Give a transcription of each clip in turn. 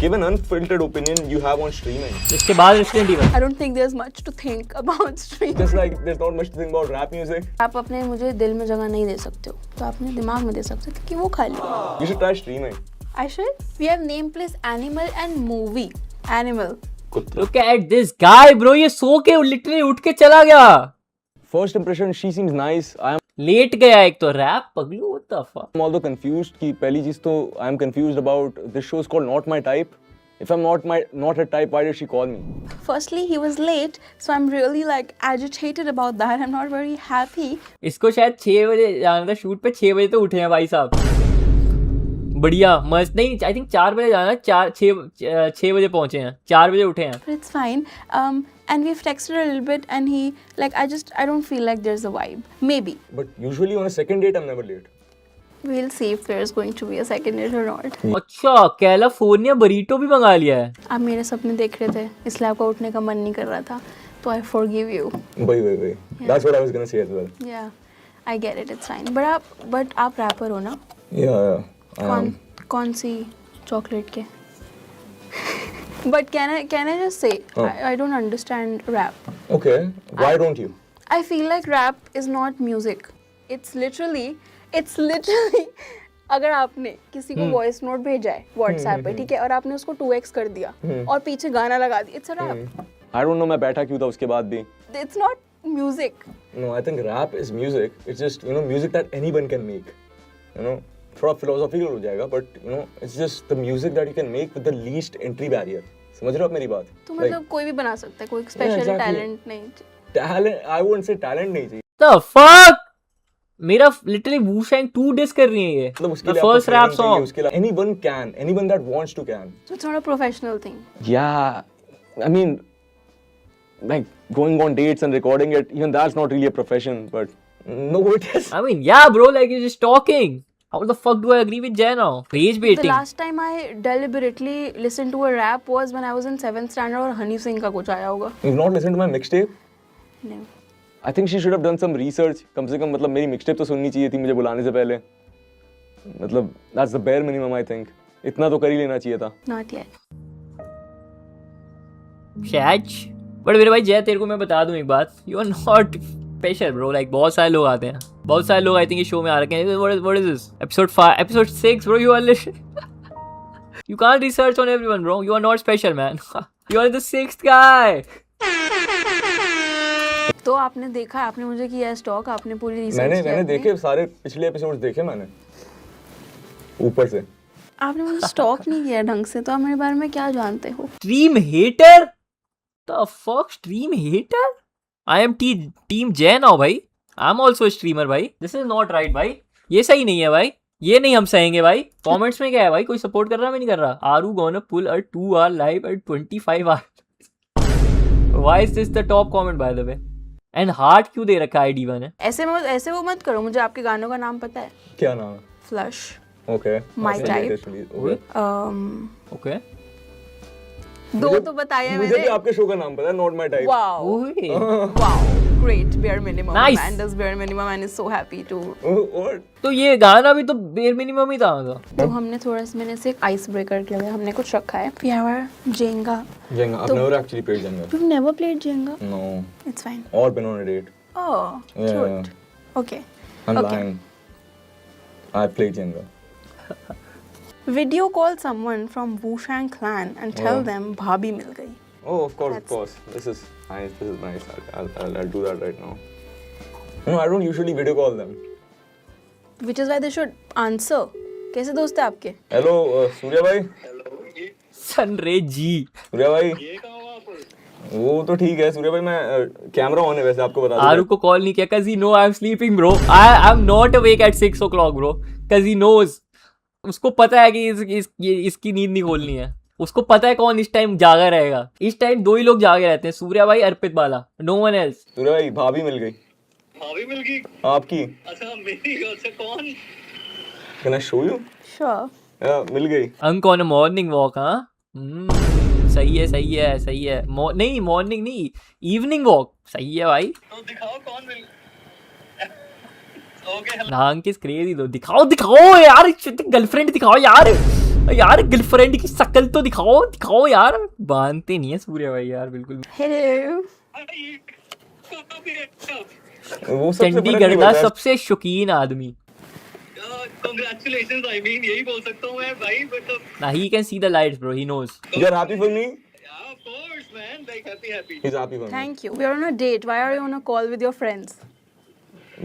Give an unfiltered opinion you have on streaming. इसके बाद Resident Evil. I don't think there's much to think about streaming. Just like there's not much to think about rap music. आप अपने मुझे दिल में जगह नहीं दे सकते हो, तो अपने दिमाग में दे सकते हो क्योंकि वो खाली है. You should try streaming. I should. We have name, place, animal and movie. Animal. कुत्ता. Look at this guy, bro. ये सो के literally उठ के चला गया. First impression, she seems nice. I am लेट गया एक तो रैप पगलू. What the fuck? although confused कि पहली चीज तो I am confused about this show is called Not My Type. If I'm not her type, why did she call me? Firstly, he was late, so I'm really like agitated about that. I'm not very happy. इसको शायद 6 बजे जाना था shoot पे. 6 बजे तो उठे हैं भाई साहब. बढ़िया मस्त. नहीं आई थिंक 4 बजे जाना. 6 बजे पहुंचे हैं. 4 बजे उठे हैं. But it's fine. And we've texted a little bit, and he like I don't feel like there's a vibe. Maybe. But usually on a second date, I'm never late. We'll see if there's going to be a second date or not. अच्छा California burrito भी मंगा लिया है. आप मेरे सपने देख रहे थे, इसलिए आपका उठने का मन नहीं कर रहा था. तो I forgive you. Wait. That's what I was gonna say as well. Yeah, I get it. It's fine. But आप रैपर हो ना? Yeah. कौन सी चॉकलेट के? But can I just say I don't understand rap. Okay. Why don't you? I feel like rap is not music. It's literally अगर आपने किसी को voice note भेजा है व्हाट्सएप पे, ठीक है, और आपने उसको 2x कर दिया और पीछे गाना लगा दिया, it's a rap. I don't know मैं बैठा क्यों था उसके बाद भी. It's not music. No, I think rap is music. It's just music that anyone can make. थोड़ा philosophical हो जाएगा, but it's just the music that you can make with the least entry barrier. समझ रहे हो आप मेरी बात? तो मतलब कोई भी बना सकता है, कोई स्पेशल टैलेंट नहीं. Talent, I wouldn't say talent नहीं चाहिए. The fuck? मेरा लिटरली वूशैंग 2 डिस कर रही है ये. The first rap song. Anyone that wants to can. So it's not a professional thing. Yeah, I mean, like going on dates and recording it, even that's not really a profession, but no, it is. I mean, yeah, bro, like you're just talking. How the fuck do I agree with Jay now? Rage baiting. The last time I deliberately listened to a rap was when I was in 7th standard और हनी सिंह का कुछ आया होगा. You've not listened to my mixtape? No. I think she should have done some research. कम से कम मतलब मेरी mixtape तो सुननी चाहिए थी मुझे बुलाने से पहले. मतलब that's the bare minimum I think. इतना तो कर ही लेना चाहिए था. Not yet. Shach. But मेरे भाई जय तेरे को मैं बता दूं एक बात. You are not special, bro. Like बहुत सारे लोग आते हैं. बहुत सारे लोग I think इस शो में आ रखे हैं. What is this? Episode 5, episode 6, bro. You are you can't research on everyone, bro. You are not special, man. You are the 6th guy. तो आपने देखा, आपने मुझे किया स्टॉक, आपने पूरी रिसर्च किया. मैंने देखे सारे पिछले एपिसोड्स देखे मैंने ऊपर से. आपने मुझे स्टॉक नहीं किया ढंग से, तो आप मेरे बारे में क्या जानते हो? Stream hater? The fuck, stream hater? I am team Jay now, भाई. I'm also a streamer, भाई. This is not right, भाई. ये सही नहीं है, भाई. ये नहीं हम सहेंगे, भाई. कमेंट्स में क्या है, भाई? कोई सपोर्ट कर रहा है, मैं नहीं कर रहा. Are you gonna pull a 2-hour live at 25 hours? Why is this the top comment, by the way? And heart क्यों दे रखा है ID1 है? ऐसे वो मत करो. मुझे आपके गानों का नाम पता है. क्या नाम है? Flush. Okay. My type. Okay. दो तो बताया मैंने. मुझे भी आपके शो का नाम पता है, Not My Type. Wow. Wow. Great. Bare minimum. Nice. Man does bare minimum and is so happy to. What? तो ये गाना भी तो bare minimum ही था मतलब. तो हमने थोड़ा सा मैंने से आइस ब्रेकर के लिए हमने कुछ रखा है. We have our Jenga. I've never actually played Jenga. You've never played Jenga? No. It's fine. Or been on a date. Oh, Yeah. cute. Okay. I'm Okay. lying. I've played Jenga. Video call someone from Wushang clan and tell them bhabhi mil gayi. Oh, of course. This is nice. I'll do that right now. No, I don't usually video call them. Which is why they should answer. कैसे दोस्त है आपके? Hello, Surya भाई. सनरे जी. सूर्या भाई. वो तो ठीक है सूर्या भाई. मैं कैमरा ऑन है वैसे, आपको बता दूं. आरू को कॉल नहीं किया cause he know I'm sleeping, bro. I'm not awake at 6 o'clock, bro. Cause he knows. उसको पता है कि इसकी नींद नहीं खोलनी है. उसको पता है कौन इस टाइम जागा रहेगा. इस टाइम 2 ही लोग जागे रहते हैं, सूर्या भाई, अर्पित बाला. No one else. सूर्या भाई भाभी मिल गई. भाभी मिल गई? आपकी. अच्छा मेरी. अच्छा कौन? Can I show you? Sure. मिल गई. अंक on a morning walk, हाँ? सही है. नहीं मॉर्निंग नहीं, इवनिंग वॉक. सही है भाई. तो दिखाओ कौन मिल. ओके. नांग किस क्रेजी दो. दिखाओ यार, गर्लफ्रेंड दिखाओ यार. यार गर्लफ्रेंड की शक्ल तो दिखाओ यार। बांधते नहीं है सूर्य भाई यार बिल्कुल। Hello. वो सबसे फर्क नहीं चंडीगढ़ का पड़ता। सबसे शौकीन आदमी। Congratulations, I mean यही बोल सकता हूँ मैं भाई, मतलब Now he can see the lights, bro. He knows. You're happy for me? yeah, of course man, like happy. He's happy for me. Thank you. We are on a date. Why are you on a call with your friends?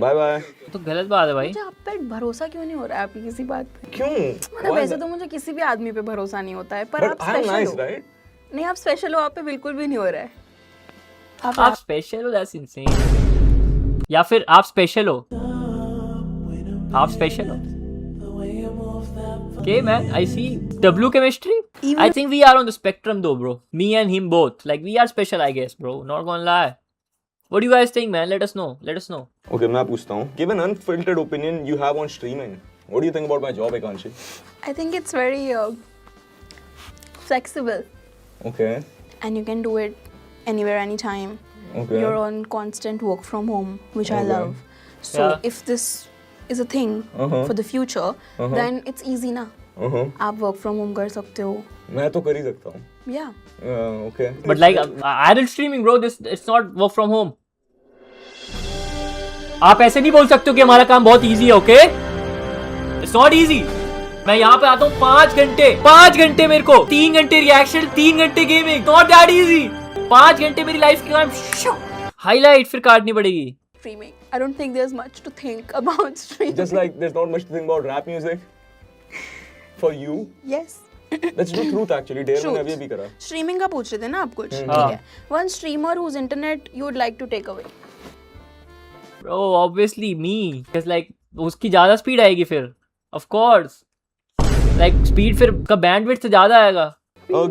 Bye bye. तो गलत बात है भाई। मुझे आप पे भरोसा क्यों नहीं हो रहा है आपकी किसी बात पे? क्यों? मतलब Why वैसे that? तो मुझे किसी भी आदमी पे भरोसा नहीं होता है, पर But आप I'm स्पेशल nice, हो। right? नहीं, आप स्पेशल हो, आप पे बिल्कुल भी नहीं हो रहा है। आप स्पेशल हो, that's insane। या फिर आप स्पेशल हो। आप स्पेशल हो। Okay, man. I see. W chemistry. Even- I think we are on the spectrum, though, bro. Me and him both. Like we are special, I guess, bro. Not gonna lie. What do you guys think, man? Let us know. Let us know. Okay, मैं पूछता हूँ. Give an unfiltered opinion you have on streaming. What do you think about my job, Ekanshi? I think it's very flexible, Okay. and you can do it anywhere, anytime. Okay. You're on constant work from home, which I Okay. love. So Yeah. if this is a thing for the future, then it's easy ना. आप work from home कर सकते हो. मैं तो कर ही सकता हूँ. Yeah. Okay. But like adult streaming, bro, this it's not work from home. आप ऐसे नहीं बोल सकते हो कि हमारा काम बहुत easy है, okay? It's not easy. मैं यहाँ पे आता हूँ 5 घंटे मेरे को 3 घंटे रिएक्शन 3 घंटे गेमिंग, not that easy. 5 घंटे मेरी लाइफ की काम हाईलाइट फिर काटनी पड़ेगी। Streaming. I don't think there's much to think about streaming. Just like there's not much to think about rap music. For you. Yes. That's the truth actually. Dare Truth. ने अभी भी करा. Streaming का पूछ रहे थे ना आप कुछ? ठीक हाँ। है. One streamer whose internet you would like to take away. Bro, obviously me. Because like उसकी ज़्यादा स्पीड आएगी फिर। Of course. Like स्पीड फिर का बैंडविड्थ से ज़्यादा आएगा।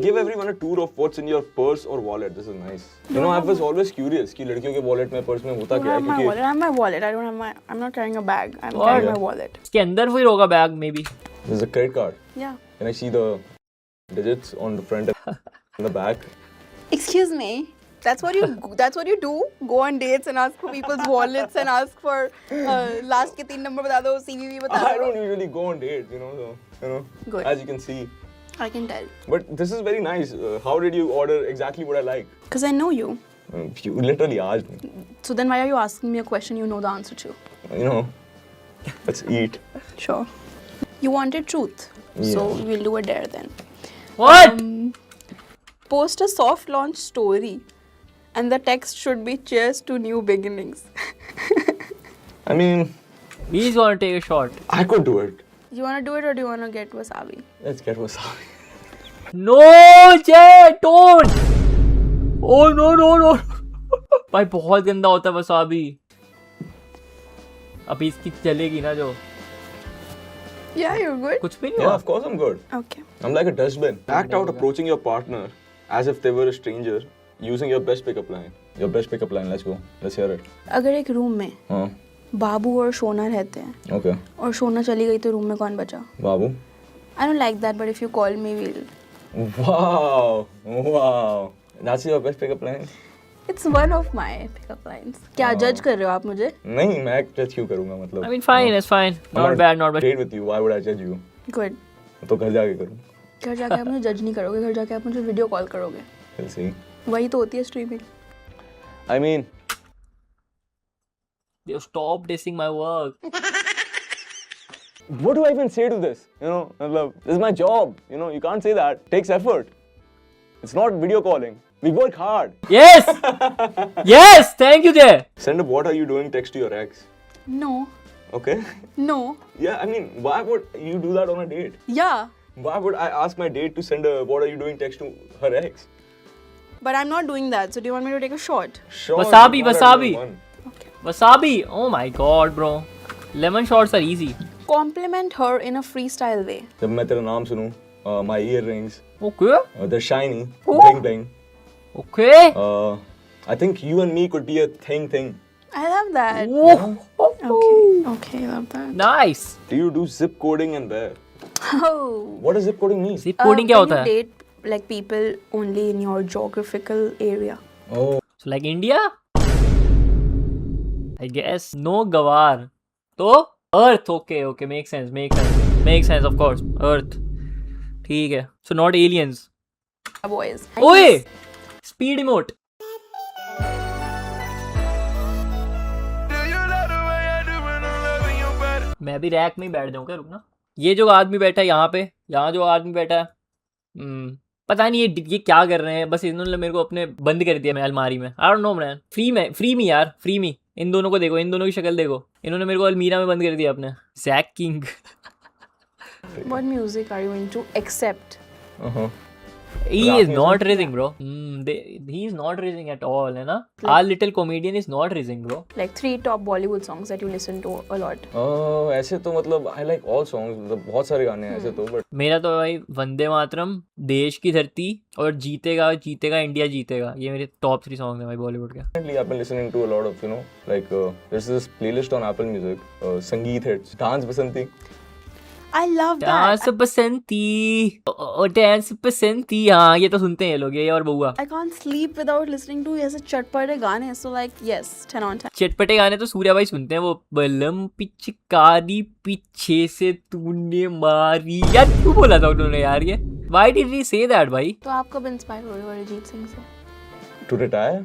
Give everyone a tour of what's in your purse or wallet. This is nice. You know, I was always curious कि लड़कियों के wallet में पर्स में होता I don't क्या है have my क्योंकि wallet. I have my wallet. I don't have my. I'm not carrying a bag. I'm What? carrying Yeah. my wallet. इसके अंदर फिर होगा बैग में भी। there's a credit card. Yeah. Can I see the digits on the front and the back? Excuse me. That's what you. That's what you do. Go on dates and ask for people's wallets and ask for last के 3 number बता दो, CVV बता I दो. don't usually go on dates, you know. So, you know, Good. as you can see. I can tell. But this is very nice. How did you order exactly what I like? Because I know you. You literally asked me. So then why are you asking me a question you know the answer to? You know, let's eat. Sure. You wanted truth. So Yeah. we'll do a dare then. What? Post a soft launch story. And the text should be cheers to new beginnings. I mean, We just want to take a shot. I could do it. You wanna do it or do you wanna get wasabi? Let's get wasabi. No, Jay, don't. Oh no. भाई बहुत गंदा होता है wasabi. अभी इसकी चलेगी ना जो Yeah, you're good. कुछ भी नहीं Yeah, हुआ। of course I'm good. Okay. I'm like a dustbin. Act out approaching your partner as if they were a stranger, using your best pickup line. Your best pickup line. Let's go. Let's hear it. अगर एक room में हाँ. बाबू और शोना रहते हैं Okay. और शोना चली गई तो रूम में कौन बचा? Babu. I don't like that, but if you call me, we'll. Wow. That's your best pickup line? It's one of my pickup lines. क्या जज कर रहे हो आप मुझे? नहीं, मैं judge क्यों करूँगा मतलब? I mean fine, it's fine. Not bad, not bad. Date with you. Why would I judge you? Good. तो घर जाके करूँ. घर जाके आप मुझे जज नहीं करोगे, घर जाके आप मुझे वीडियो कॉल करोगे. We'll see. वही तो होती है streaming. I mean, Yo, stop dissing my work. what do I even say to this? You know, मतलब, this is my job. You know, you can't say that. It takes effort. It's not video calling. We work hard. Yes. Yes. Thank you, Jay. Send a "What are you doing?" text to your ex. No. Okay. No. Yeah, I mean, why would you do that on a date? Yeah. Why would I ask my date to send a "What are you doing?" text to her ex? But I'm not doing that. So do you want me to take a shot? Sure. Wasabi, not wasabi. everyone. Okay. Wasabi. Oh my god, bro. Lemon shots are easy. Compliment her in a freestyle way. जब मैं तेरा नाम सुनूं, my earrings, Okay. they're shiny, Oh. bling bling. Okay. I think you and me could be a thing. I love that. Whoa. Okay, I love that. Nice. Do you do zip coding and where? Oh. What does zip coding mean? Zip coding क्या होता When है? you date like people only in your geographical area. Oh. So like India? I guess no gawar. तो Earth. Okay. Makes sense. Makes sense of course. Earth. ठीक है, so not aliens. boys. ओए speed emote. मैं भी rack में ही बैठ जाऊँ क्या, रुकना. ये जो आदमी बैठा है यहाँ पे, यहाँ जो आदमी बैठा है, पता नहीं ये क्या कर रहे हैं. बस इन्होंने मेरे को अपने बंद कर दिया मैं अलमारी में. I don't know man. Free me यार, फ्री मी. इन दोनों को देखो, इन दोनों की शक्ल देखो. इन्होंने मेरे को अलमीरा में बंद कर दिया अपने. Jack King. What music are you into except? He Rap is music? not raising, bro. He is not raising at all, है ना. Our little comedian is not raising, bro. Like 3 top Bollywood songs that you listen to a lot. ऐसे तो मतलब I like all songs, मतलब बहुत सारे गाने हैं ऐसे तो, but मेरा तो भाई वंदे मातरम, देश की धरती और जीतेगा जीतेगा इंडिया जीतेगा, ये मेरे टॉप 3 सॉन्ग हैं भाई बॉलीवुड के. recently I've been listening to a lot of, you know, like there's this playlist on Apple Music, Sangeet Hits, Dance Basanti. I love that. Dance Basanti, dance Basanti, हाँ ये तो सुनते हैं ये लोग, ये और बउआ. I can't sleep without listening to ऐसे चटपटे गाने. So like yes, 10 on 10. चटपटे गाने तो सूर्या भाई सुनते हैं. वो बलम पिचकारी पीछे से तूने मारी, यार क्यों बोला था उन्होंने यार ये. Why did he say that भाई. तो आप कब इंस्पायर हुए हो अरिजीत सिंह से? To retire.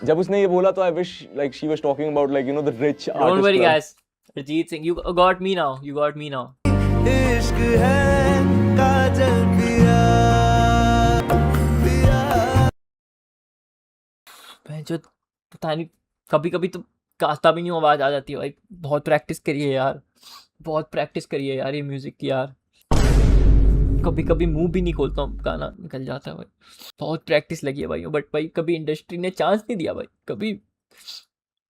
जब उसने ये बोला तो I wish like she was talking about like, you know, the rich artist. Don't worry club. guys, Arjit Singh, you got me now, you got me now. इश्क है काजल पिया मैं जो पता नहीं, कभी कभी तो गाता भी नहीं हूँ, आवाज़ आ जाती है भाई. बहुत प्रैक्टिस करिए यार, बहुत प्रैक्टिस करिए यार ये म्यूज़िक की यार. कभी कभी मुंह भी नहीं खोलता हूँ, गाना निकल जाता है भाई. बहुत प्रैक्टिस लगी है भाई. बट भाई कभी इंडस्ट्री ने चांस नहीं दिया भाई,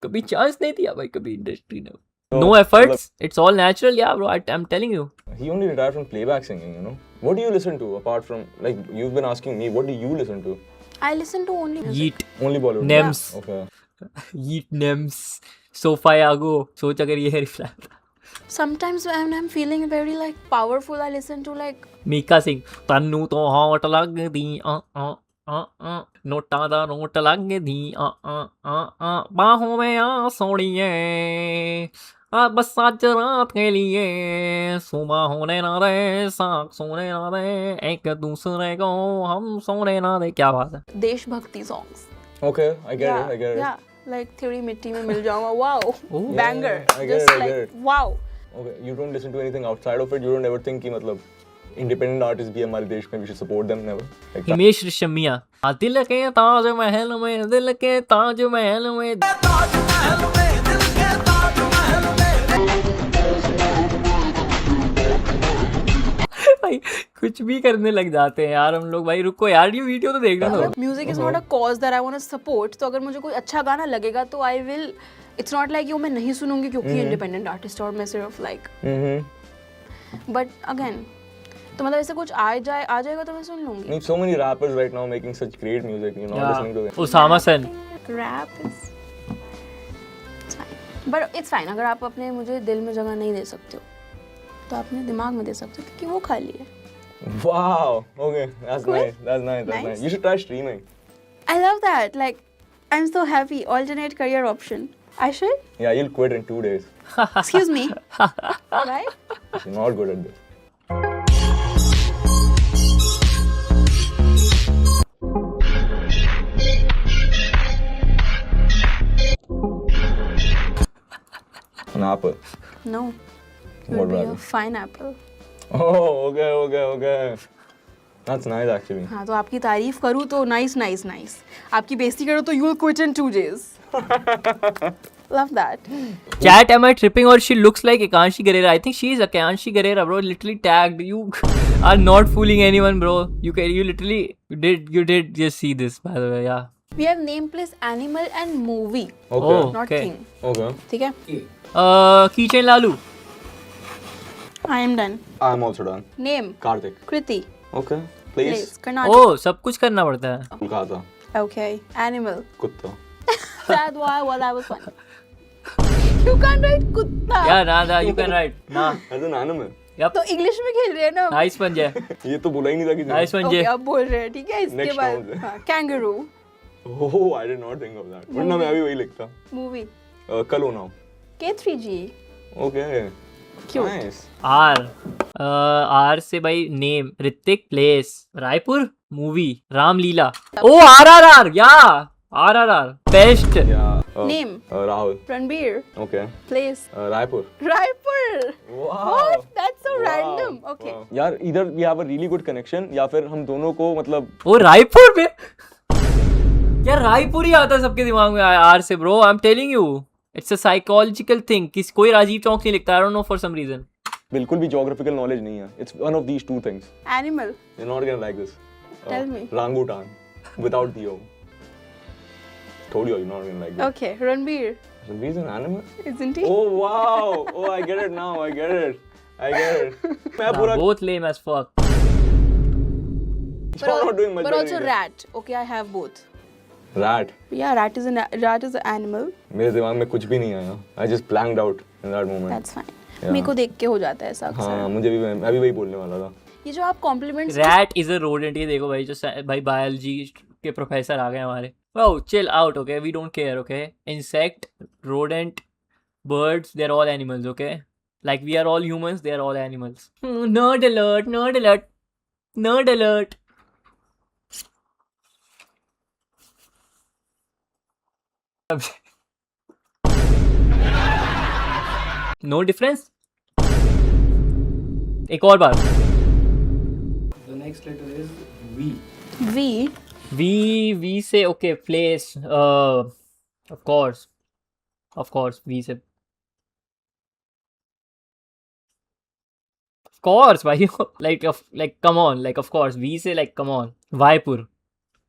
कभी चांस नहीं दिया भाई, कभी इंडस्ट्री ने. So, No efforts, it's all natural, yeah bro, I'm telling you. He only retired from playback singing, you know. What do you listen to apart from, like, you've been asking me, what do you listen to? I listen to only music. Yeet, Only Bollywood. Nems, Okay. Yeet Nems, Sofayago. सोच अगर ये है reflect. Sometimes when I'm feeling very like powerful, I listen to like Mika Singh, Tannu तो hot लगदी NOTA दा note लगदी बाहों में आ सोनिए बस आज रात के लिए सुबह होने ना दे, साग सोने ना दे, एक दूसरे को हम सोने ना दे. क्या बात है. देशभक्ति songs. Okay, I get it, I get it. Yeah, like तेरी मिट्टी में मिल जाऊंगा. Wow, Oh. banger. I get Just it, I like get it. wow. Okay, you don't listen to anything outside of it, you don't ever think कि मतलब independent artists भी हमारे देश में, we should support them, never? Like that. Himesh Reshammiya, दिल के ताजमहल में, दिल के ताजमहल में. भाई कुछ भी करने लग जाते हैं यार हम लोग. भाई रुको यार, ये वीडियो तो देखना था. Music is not a cause that I want to support. तो अगर मुझे कोई अच्छा गाना लगेगा तो I will. It's not like मैं नहीं सुनूंगी क्योंकि independent artist और मैं सिर्फ like. But again, तो मतलब ऐसे कुछ आ जाएगा तो मैं सुन लूंगी. Need so many rappers right now making such great music, you know, listening to them. Usama sun. Rap is it's fine. But it's fine. अगर आप अपने मुझे दिल में जगह नहीं दे सकते हो तो आप अपने दिमाग में दे सकते हो क्योंकि वो खाली है. Wow. Okay, that's Cool. nice. That's nice. That's Nice. nice. You should try streaming. I love that. Like I'm so happy. Alternate career option. I should. Yeah, you'll quit in 2 days. Excuse me. Right? You're not good at this. An apple. No. What You'll be a rabbit? fine apple. Oh, okay. That's nice actually. हाँ तो आपकी तारीफ करूँ तो nice. आपकी बेइज्जती करूँ तो you'll quit in 2 days. Love that. Chat, am I tripping or she looks like Akanshi Guerrera? I think she is Akanshi Guerrera, bro. Literally tagged. You are not fooling anyone, bro. You literally you did just see this, by the way. Yeah. We have name, place, animal and movie. Okay. Oh. Not Okay. thing. Okay. ठीक है? Keychain Lalu. I am done. I'm also done. Name. Karthik. Kriti. Okay. Place. Place. Karnataka. Oh, सब कुछ करना पड़ता है. Kolkata. Okay. Animal. Kutta. That was fun. You can't write kutta. Yeah, nah, you can write. Nah. As an animal. Yep. तो English में खेल रहे हैं ना. Nice one, Jay. ये तो बोला ही नहीं था किसी ने. Nice one, Okay, Jay. अब बोल रहे हैं ठीक है इसके Next बाद. round से. हाँ, kangaroo. Oh, I did not think of that. वरना मैं भी वही लिखता. Movie. कल हो ना. K3G. Okay. Cute. Nice. R से भाई name Hrithik place Raipur movie Ramleela or या आर best Yeah. Name. Rahul. Ranbir. Okay. Place. Raipur. Raipur. Wow. What? That's so Wow. random. Okay. Wow. यार either we have a really good connection या फिर हम दोनों को मतलब ओ रायपुर में यार रायपुर ही आता है सबके दिमाग में आर से bro I am telling you it's a psychological thing किस कोई राजीव चौक नहीं लिखता I don't know for some reason बिल्कुल भी geographical knowledge नहीं है. It's one of these two things. Animal. You're not gonna like this. Tell me. Rangutan without the O. Told you you're not gonna like this. Okay. Ranbir. Ranveer's an animal? Isn't he? Oh wow! Oh, I get it now. I get it. मैं पूरा both lame as fuck You're not doing much but better also than rat. Okay, I have both. Rat. Yeah, rat is an animal. मेरे दिमाग में कुछ भी नहीं आया. I just blanked out in that moment. That's fine. Yeah. मेरे को देख के हो जाता है ऐसा हाँ अक्सर. मुझे भी मैं भी वही बोलने वाला था. ये जो आप compliments rat is a rodent ये देखो भाई जो भाई बायोलॉजी के प्रोफेसर आ गए हमारे bro chill out okay we don't care okay insect rodent birds they're all animals okay like we are all humans they are all animals nerd alert nerd alert nerd alert no difference एक और बार The next letter is V. V. V से okay place of course V से of course भाई like come on like of course V से like come on Vaipur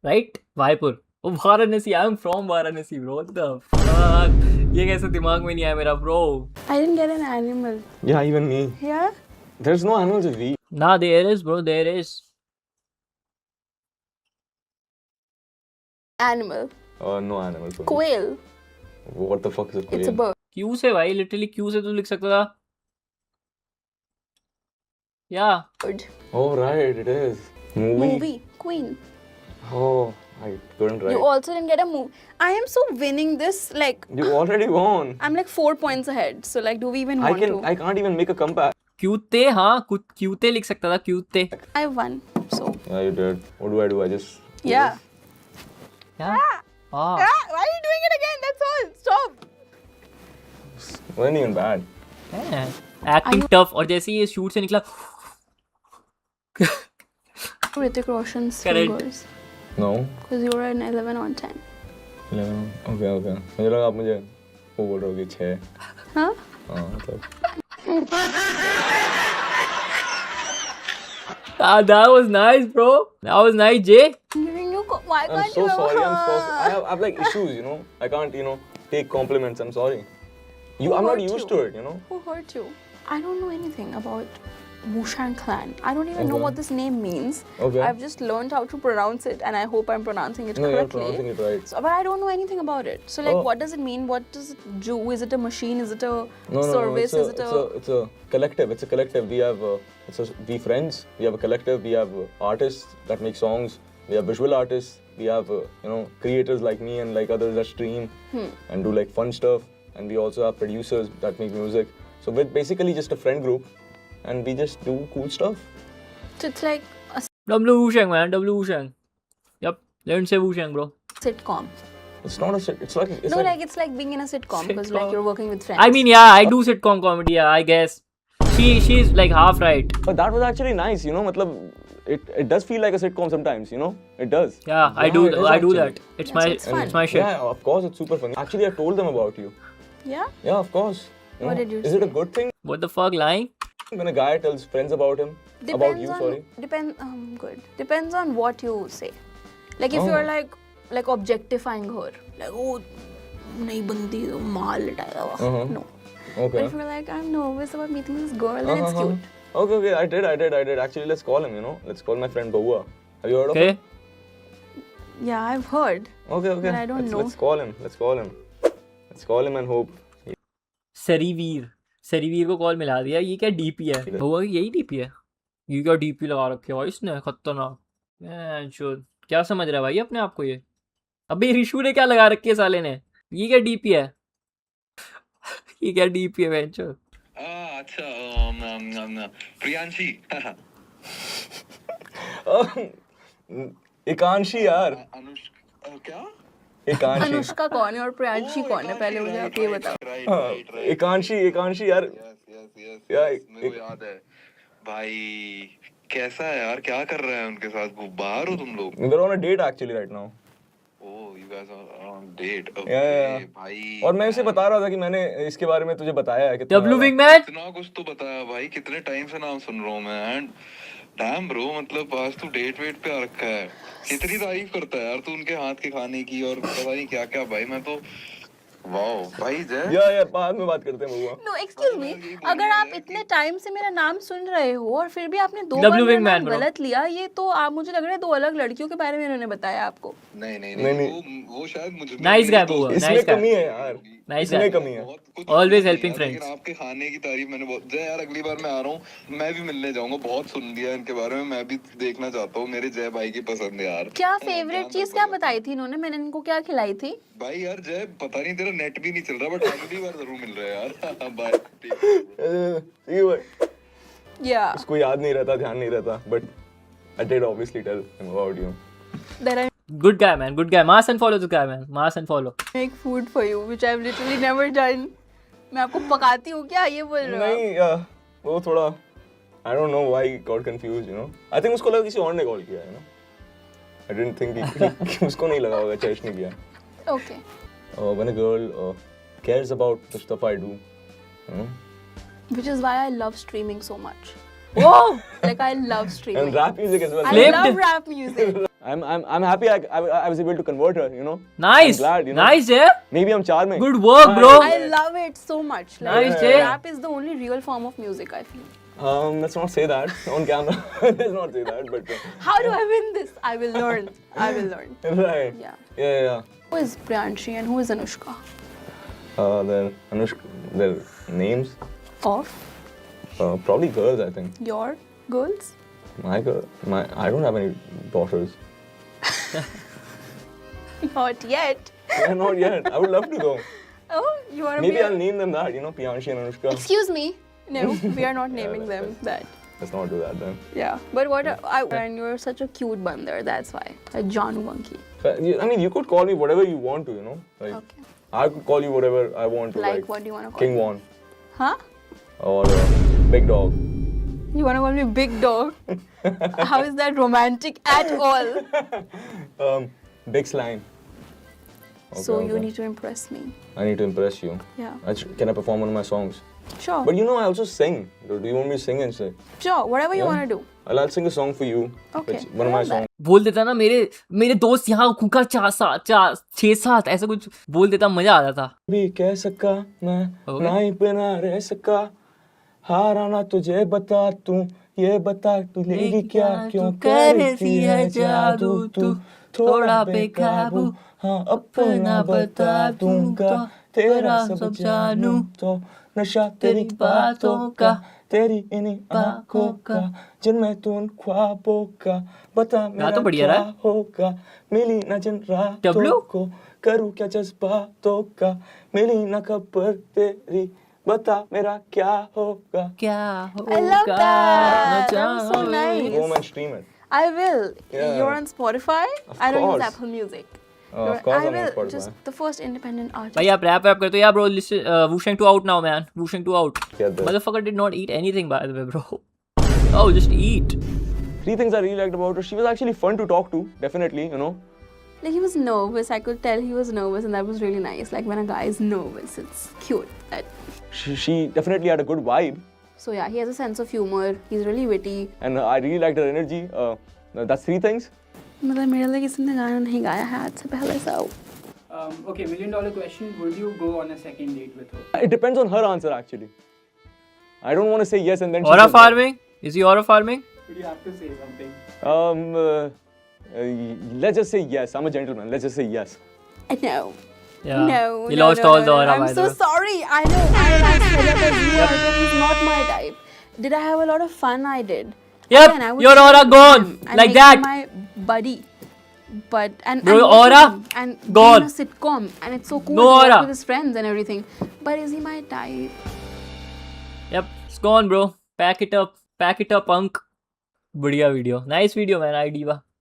right Vaipur oh Varanasi I am from Varanasi bro what the fuck ये कैसे दिमाग में नहीं आया मेरा bro I didn't get an animal. Yeah, even me. Yeah. There's no animals with V. nah there is bro there is Animal. No animals. for me. Quail. What the fuck is a quail? It's a bird. Q से भाई literally Q से तू लिख सकता था yeah Oh right, it is. Movie. Queen. Oh, I couldn't write. You also didn't get a movie. I am so winning this. Like You already won. I'm like 4 points ahead. So like, do we even I want can. to? I can't even make a comeback. क्यूते हाँ कुछ क्यूते लिख सकता था क्यूते I won. So Yeah, you did. What do? I just. yeah. क्या हाँ Why are you doing it again? That's all. Stop. Wasn't even bad. Acting tough और जैसे ही ये शूट से निकला Hrithik Roshan's Correct. fingers. No. Because you were an 11 on 10. 11. Okay. मुझे लगा आप मुझे वो बोल रहे हो कि 6. Huh? हाँ मतलब. that was nice bro that was nice Jay I'm giving you. Why I'm can't so you? sorry. I'm so. I have like issues. You know. I can't. Take compliments. I'm sorry. I'm not hurt used you? to it. Who hurt you? I don't know anything about Mushan clan. I don't even know Okay. what this name means. Okay. I've just learned how to pronounce it, and I hope I'm pronouncing it No, you're correctly. pronouncing it right. So, but I don't know anything about it. So, like, Oh. what does it mean? What does it do? Is it a machine? Is it a No, service? no. Is it a It's a collective. It's a collective. We have we friends. We have a collective. We have artists that make songs. We have visual artists. We have creators like me and like others that stream and do like fun stuff. And we also have producers that make music. So we're basically just a friend group, and we just do cool stuff. So it's like a W Wushang man W Wushang yep learn say Wushang bro sitcom. It's not a shit. It's like it's No, like, like it's like being in a sitcom because Sitcom. like you're working with friends. I mean yeah I do sitcom comedy yeah I guess she's like half right But that was actually nice. matlab, it does feel like a sitcom sometimes. It does. yeah I it do is I do actually. that it's Yeah, my so it's fun. it's my shit Yeah, of course, it's super funny. Actually, I told them about you. Yeah. Yeah, of course. What did you Is it a say? good thing what the fuck lying when a guy tells friends about him? About you, sorry. Good. Depends on what you say. Like if Oh. you're like objectifying her, like oh, nahi bandi to maal litaega. Uh-huh. No. Okay. But if you're like I'm nervous about meeting this girl, then it's Uh-huh. cute. Okay, I did. Actually, let's call him, Let's call my friend Bahua. Have you heard of okay him? Yeah, I've heard. Okay. But I don't know. Let's call him. Let's call him and hope. सरीवीर को call मिला दिया ये क्या DP है हुआ यही DP है ये क्या डीपी लगा रखे भाई इसने खतरनाक जो क्या समझ रहा है भाई अपने आप को ये अबे रिशु ने क्या लगा रखी है साले ने ये क्या डीपी है ये क्या डीपी है बेंचो अच्छा प्रियांशी एकांशी यार, अनुष्का क्या एकांशी। अनुष्का कौन है और प्रियांशी कौन है, पहले मुझे आप ये बताओ। हाँ, एकांशी यार। यस यार, मेरे को याद है भाई। कैसा है यार, क्या कर रहे हैं उनके साथ, बाहर हो तुम लोग? They're on a date actually right now. Oh you guys are on date. Yeah. भाई और मैं उसे बता रहा था कि मैंने इसके बारे में तुझे बताया है कि W Wingman. इतना कुछ तो बताया भाई, कितने टाइम से नाम सुन रहा हूँ मैं। एंड डैम ब्रो, मतलब आज तू डेट वेट पे आ रखा है। कितनी तारीफ करता है यार तू उनके हाथ के खाने की और पता नहीं क्या क्या भाई। मैं तो वाओ भाई जय। या बाद में बात करते हैं बउआ। नो एक्सक्यूज मी, अगर आप इतने टाइम से मेरा नाम सुन रहे हो और फिर भी आपने दो W बार मेरा Wingman, नाम bro. गलत लिया, ये तो आप मुझे लग रहा है दो अलग लड़कियों के बारे में इन्होंने बताया आपको। नहीं नहीं नहीं, नहीं वो शायद मुझे Nice guy, बुआ, इसमें nice guy. कमी है यार, Nice इसमें guy. कमी है। बहुत कुछ Always सुन helping लिया, friends. लेकिन आपके खाने की तारीफ मैंने बहुत जय यार, अगली बार मैं आ रहा हूँ मैं भी मिलने जाऊंगा। बहुत सुन लिया इनके बारे में, मैं भी देखना चाहता हूँ। मेरे जय भाई की पसंद है यार। क्या फेवरेट चीज क्या बताई थी इन्होंने, मैंने इनको क्या खिलाई थी? भाई यार जय पता नहीं तेरा नेट भी नहीं चल रहा, बट अगली बार जरूर मिल रहा है यार। बाय। या इसको याद नहीं रहता, ध्यान नहीं रहता, but I did obviously tell him about you. that I Good guy, man. Good guy. Mass and follow this guy, man. Mass and follow. make food for you which I've literally never done. मैं आपको पकाती हूँ क्या, ये बोल रहे हो आप? नहीं, वो थोड़ा I don't know why he got confused, you know. I think उसको लगा किसी और ने कॉल किया है, you know. I didn't think कि उसको नहीं लगा होगा चेस्ट ने किया। Okay. When a girl cares about the stuff I do, you know. Which is why I love streaming so much. Whoa! Like I love streaming. And rap music as well. I Flipped. love rap music. I'm happy I was able to convert her, you know. Nice. I'm glad, you know. Nice, Jay. Maybe I'm charming. Good work, bro. I love it so much. Like, Nice, Jay. rap is the only real form of music, I feel. Let's not say that on camera. Let's not say that, but How do I win this? I will learn. I will learn. right. Yeah. Yeah. Who is Priyanshi and who is Anushka? Their Anushka, their names, Of probably girls, I think. your girls? I don't have any daughters. Not yet. Yeah, not yet. I would love to though. Oh, you are a Maybe weird- I'll name them that, you know, Priyanshi and Anushka. Excuse me. No, we are not naming that's them that. Let's not do that then. Yeah. But and you're such a cute bandar, that's why. A Janu monkey. I mean, you could call me whatever you want to, you know. Like, Okay. I could call you whatever I want to. Like what do you want to call King me? Von Huh? or Big Dog. You want to call me big dog? How is that romantic at all? Big Slime. Okay, So you okay. need to impress me. I need to impress you. Yeah. Can I perform one of my songs? Sure. But you know, I also sing. Do you want me to sing and say? Sure. Whatever you Yeah. want to do. I'll sing a song for you. Okay, It's one of I my love that. songs. बोल देता ना मेरे दोस्त यहाँ खुका 6-7 ऐसा कुछ बोल देता, मजा आ जाता। भी कह सका मैं Okay. ना ही बिना रह सका, हारा ना तुझे बता तू, ये बता तू लेगी क्या, क्यों करती है जादू तू, थोड़ा बेकाबू, हाँ अपना बता दूंगा, तेरा सब जानू तो, नशा तेरी बातों का, तेरी इन्हीं आँखों का, जिनमें तू उन ख्वाबों का, बता मेरा तो बढ़िया क्या रहा है। होगा, मिली ना जिन रातों डब्लू? को, करूँ क्या जज्बातों का, मिली ना खबर तेरी, बता मेरा क्या होगा। क्या I love that. That was so Go nice. home and stream it. I will. Yeah. You're on Spotify? Of I don't use course. Apple Music. Of course I I'm on will. Spotify. Just the first independent artist. भाई आप rap करते हो यार bro, listen, Wu-Shang 2 out now man, Wu-Shang 2 out. Get this. Motherfucker did not eat anything by the way bro. Oh, just eat. 3 things I really liked about her. She was actually fun to talk to, definitely, you know. Like he was nervous. I could tell he was nervous, and that was really nice. Like when a guy is nervous, it's cute. She definitely had a good vibe, So yeah, he has a sense of humor. He's really witty. and I really liked her energy. That's 3 things. मतलब मेरे लिए किसी ने गाना नहीं गाया है आज से पहले so. Okay, $1 million question. Would you go on a second date with her? It depends on her answer, actually. I don't want to say yes and then she Aura says no. farming? Is he aura farming? Would you have to say something? Let's just say yes. I'm a gentleman. Let's just say yes. No. Yeah. No. He no, lost no, all no, the no. aura I'm by so the way. sorry. I know. I like Philip as you are, but he's not my type. Did I have a lot of fun? I did. Yep, Again, I would your say aura to gone, him and like make that. him my buddy. But and Bro, and work with aura him and be gone. in a sitcom, and it's so cool No to work aura. with his friends and everything. But is he my type? Yep, it's gone, bro. Pack it up, Punk. बढ़िया video, nice video man, आई diva.